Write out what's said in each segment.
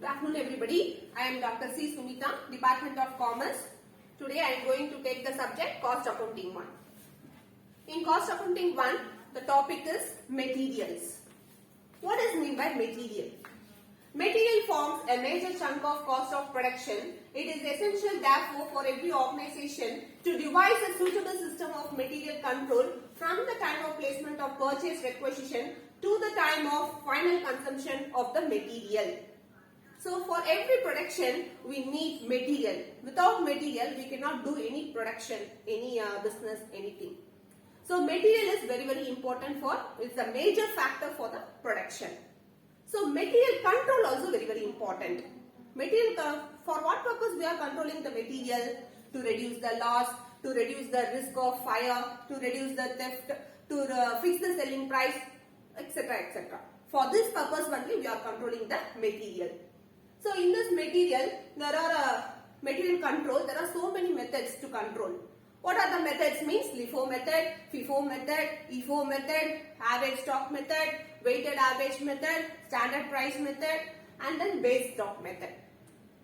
Good afternoon everybody. I am Dr. C. Sumita, Department of Commerce. Today I am going to take the subject Cost Accounting 1. In Cost Accounting 1, the topic is materials. What is meant by material? Material forms a major chunk of cost of production. It is essential therefore for every organization to devise a suitable system of material control from the time of placement of purchase requisition to the time of final consumption of the material. So for every production we need material. Without material we cannot do any production, any business, anything. So material is very important for, it's a major factor for the production. So material control also very important. Material, for what purpose we are controlling the material? To reduce the loss, to reduce the risk of fire, to reduce the theft, to fix the selling price, etc. For this purpose only we are controlling the material. So in this material, there are material control, there are so many methods to control. What are the methods means? LIFO method, FIFO method, EFO method, average stock method, weighted average method, standard price method, and then base stock method.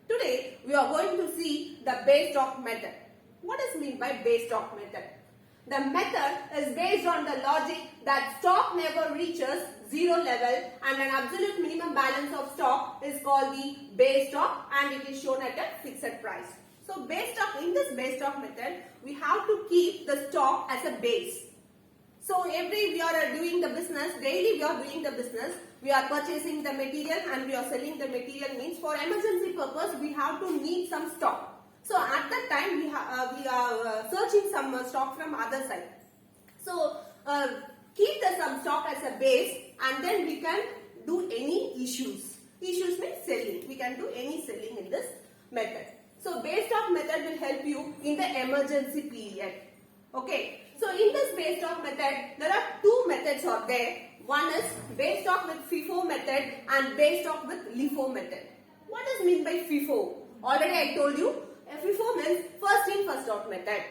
Today we are going to see the base stock method. What is meant by base stock method? The method is based on the logic that stock never reaches zero level and an absolute minimum balance of stock is called the base stock and it is shown at a fixed price. So base stock, in this base stock method, we have to keep the stock as a base. So we are doing the business, daily we are doing the business, we are purchasing the material and we are selling the material means for emergency purpose we have to need some stock. So at that time we are searching some stock from other side. So keep some stock as a base and then we can do any issues. Issues means selling. We can do any selling in this method. So base stock method will help you in the emergency period. Okay. So in this base stock method, there are two methods are there. One is base stock with FIFO method and base stock with LIFO method. What is meant by FIFO? Already I told you. FIFO means first in first out method.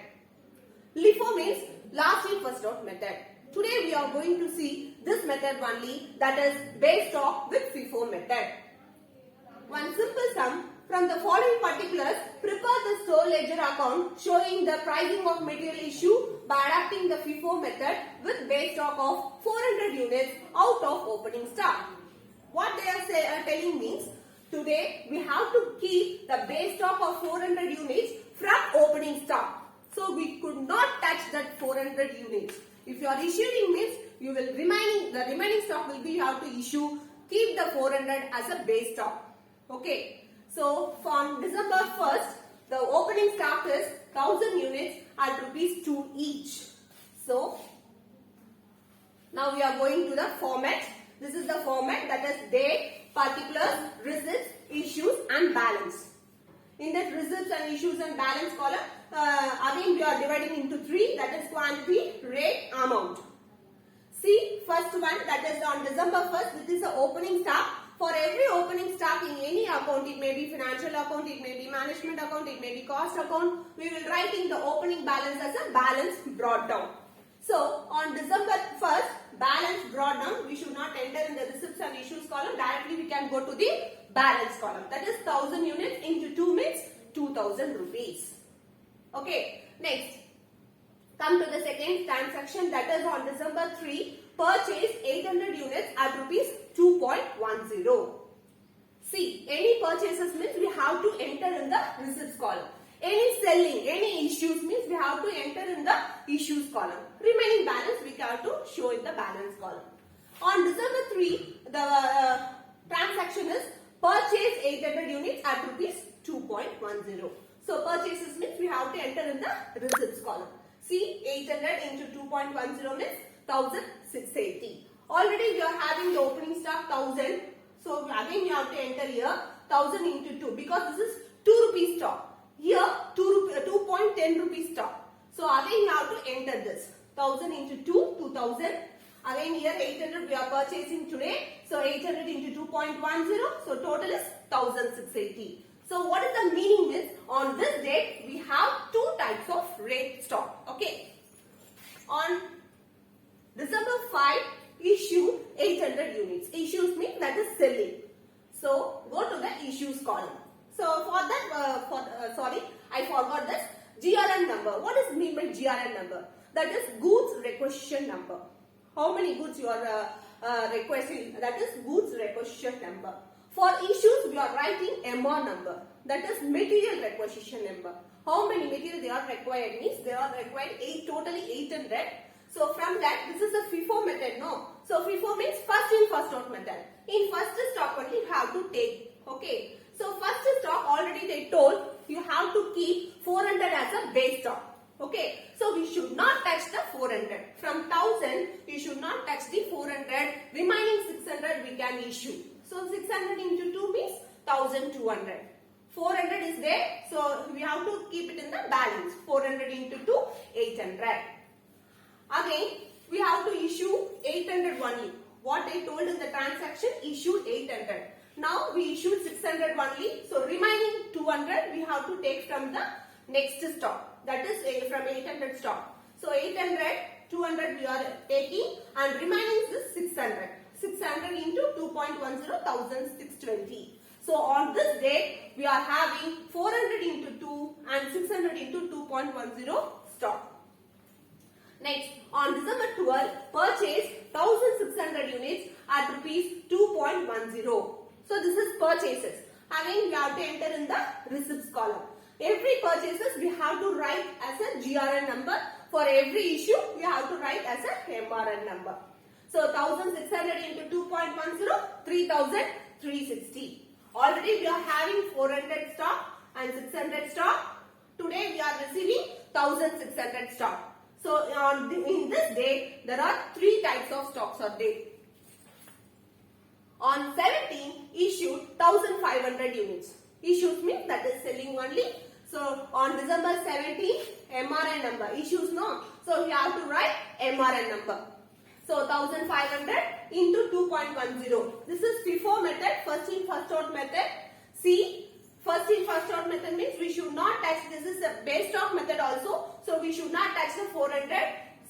LIFO means last in first out method. Today we are going to see this method only, that is base stock with FIFO method. One simple sum. From the following particulars, prepare the store ledger account showing the pricing of material issue by adapting the FIFO method with base stock of 400 units out of opening stock. What they are telling means, today we have to keep the base stock of 400 units from opening stock. So we could not touch that 400 units. If you are issuing means, you will the remaining stock will be you have to issue, keep the 400 as a base stock. Okay. So from December 1st, the opening stock is 1000 units at ₹2 each. So now we are going to the format. This is the format, that is date, particulars, receipts, issues and balance. In that receipts and issues and balance column, again we are dividing into three, that is quantity, rate, amount. See, first one, that is on December 1st, this is the opening stock. For every opening stock in any account, it may be financial account, it may be management account, it may be cost account, we will write in the opening balance as a balance brought down. So, on December 1st, balance brought down, we should not enter in the receipts and issues column, directly we can go to the balance column. That is 1000 units into 2 means 2000 rupees. Okay, next. Come to the second transaction, that is on December 3, purchase 800 units at ₹2.10. See, any purchases means we have to enter in the receipts column. Any selling, any issues means we have to enter in the issues column. Remaining balance we have to show in the balance column. On December 3, the transaction is purchase 800 units at ₹2.10. So purchases means we have to enter in the receipts column. See, 800 into 2.10 means 1680. Already we are having the opening stock 1000. So again you have to enter here 1000 into 2 because this is 2 rupees stock. Here 2.10 rupees stock. So again you have to enter this 1000 into 2, 2000. Again here 800 we are purchasing today. So 800 into 2.10. So total is 1680. So what is the meaning is, on this date we have two types of rate stock. Okay. On December 5, issue 800 units. Issues mean that is selling. So go to the issues column. So for that, sorry, I forgot this GRN number. What does it mean by GRN number? That is goods requisition number. How many goods you are requesting? That is goods requisition number. For issues, we are writing MR number. That is material requisition number. How many material they are required means they are required totally 800. So from that, this is a FIFO method, no? So FIFO means first in first out method. In first stock only you have to take. Okay. So first stock already they told you have to keep 400 as a base stock. Okay. So we should not touch the 400. From 1000 we should not touch the 400. Remaining 600 we can issue. So 600 into 2 means 1200. 400 is there. So we have to keep it in the balance. 400 into 2, 800. Again, we have to issue 800 only. What I told in the transaction, issued 800. Now we issued 600 only. So remaining 200 we have to take from the next stock. That is from 800 stock. So 800, 200 we are taking and remaining is 600. 600 into 2.10, 1620. So on this date we are having 400 into 2 and 600 into 2.10 stock. Next, on December 12, purchase 1600 units at rupees 2.10. So this is purchases. Again, we have to enter in the receipts column. Every purchases we have to write as a GRN number. For every issue, we have to write as a MRN number. So 1600 into 2.10, 3360. Already we are having 400 stock and 600 stock. Today we are receiving 1600 stock. So in this day, there are 3 types of stocks are there. On 17, issued 1500 units. Issues means that is selling only. So on December 17, MRN number. Issues no. So we have to write MRN number. So 1500 into 2.10. This is FIFO method, first in first out method. See. First in first out method means we should not touch, this is a base stock method also. So we should not touch the 400.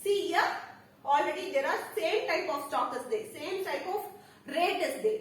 See here, already there are same type of stock is there. Same type of rate is there.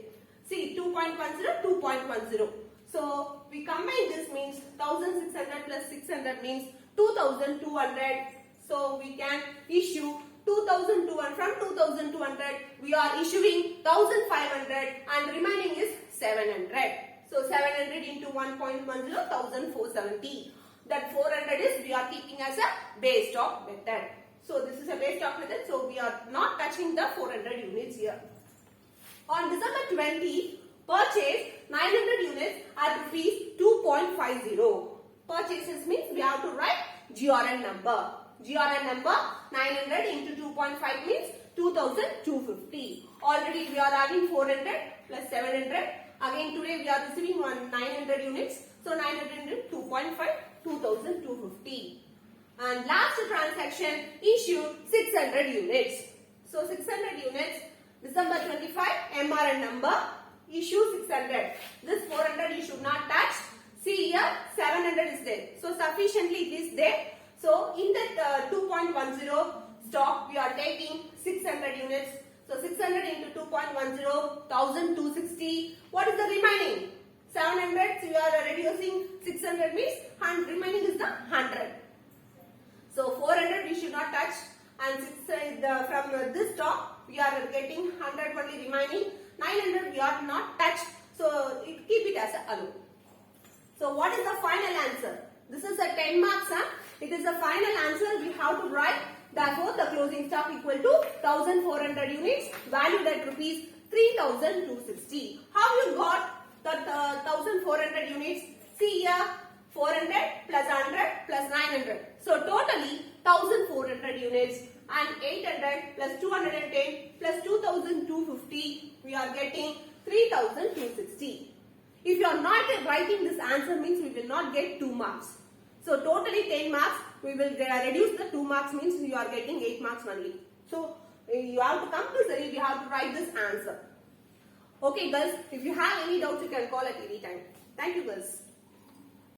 See 2.10, 2.10. So we combine this means 1600 plus 600 means 2200. So we can issue 2200. From 2200 we are issuing 1500 and remaining is 700. So 700 into 1.10, 1470. That 400 is we are keeping as a base stock method. So this is a base stock method. So we are not touching the 400 units here. On December 20, purchase 900 units at rupees 2.50. Purchases means we have to write GRN number. GRN number 900 into 2.5 means 2250. Already we are having 400 plus 700. Again today we are receiving 900 units. So 900 into 2.5, 2250. And last transaction issued 600 units. So 600 units, December 25, MRN number, issue 600. This 400 you should not touch. See here 700 is there. So sufficiently it is there. So in that 2.10 stock we are taking 600 units. So 600 into 2.10, 1260. What is the remaining? 700. So we are reducing 600 means and remaining is the 100. So 400 we should not touch and from this stock we are getting 100 only remaining. 900 we are not touched. So keep it as a alone. So what is the final answer? This is a 10 marks. It is the final answer we have to write. Therefore, the closing stock equal to 1400 units valued at rupees 3260. How you got the 1400 units? See here 400 plus 100 plus 900. So totally 1400 units and 800 plus 210 plus 2250 we are getting 3260. If you are not writing this answer means we will not get 2 marks. So totally 10 marks, we will reduce the 2 marks means you are getting 8 marks only. So you have to compulsory, we have to write this answer. Okay girls, if you have any doubts you can call at any time. Thank you girls.